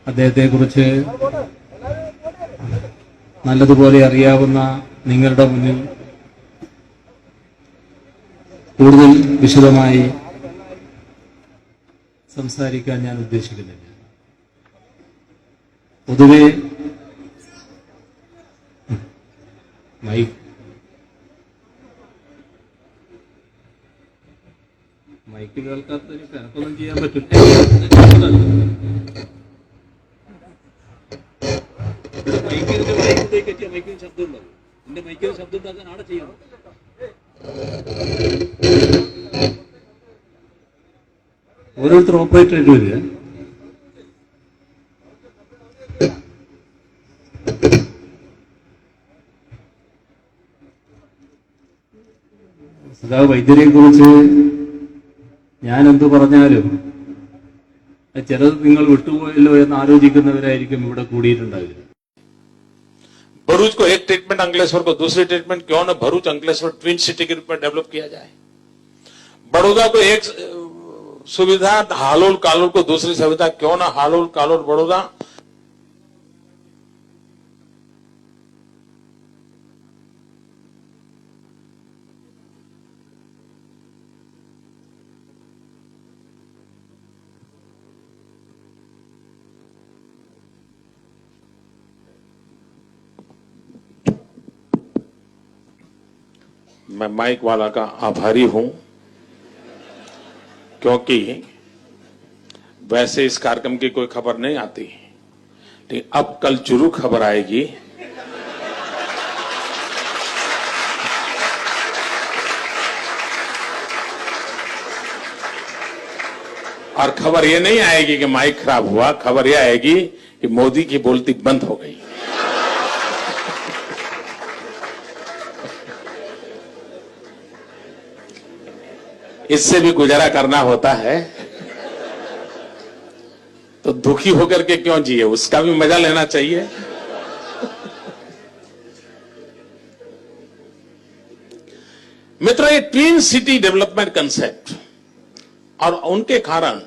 അദ്ദേഹത്തെക്കുറിച്ച് നല്ലതുപോലെ അറിയാവുന്ന നിങ്ങളുടെ മുന്നിൽ കൂടുതൽ വിശദമായി സംസാരിക്കാൻ ഞാൻ ഉദ്ദേശിക്കുന്നില്ല. പൊതുവെ മൈക്ക് കേൾക്കാത്തതിന് കണക്കൊന്നും ചെയ്യാൻ പറ്റില്ല. മൈക്കിന് ശബ്ദം ഉണ്ടാവും. എന്റെ മൈക്കിന് ശബ്ദം ഉണ്ടാക്കാൻ ആടെ ചെയ്യണം. ഓരോരുത്തർ ഓപ്പറേറ്റർ ആയിട്ട് വരിക. സദാ വൈദ്യരെ കുറിച്ച് ഞാൻ എന്തു പറഞ്ഞാലും ചിലത് നിങ്ങൾ വിട്ടുപോയല്ലോ എന്ന് ആലോചിക്കുന്നവരായിരിക്കും ഇവിടെ കൂടിയിട്ടുണ്ടാവില്ല. भरूच को एक ट्रीटमेंट अंकलेश्वर को दूसरी ट्रीटमेंट क्यों न भरूच अंकलेश्वर ट्विन सिटी के रूप में डेवलप किया जाए। बड़ौदा को एक सुविधा हालोल कालोल को दूसरी सुविधा क्यों न हालोल कालोल बड़ौदा। मैं माइक वाला का आभारी हूं क्योंकि वैसे इस कार्यक्रम की कोई खबर नहीं आती, लेकिन अब कल जरूर खबर आएगी। और खबर ये नहीं आएगी कि माइक खराब हुआ, खबर ये आएगी कि मोदी की बोलती बंद हो गई। इससे भी गुजारा करना होता है तो दुखी होकर के क्यों जिए, उसका भी मजा लेना चाहिए। मित्रों, ये ट्विन सिटी डेवलपमेंट कंसेप्ट और उनके कारण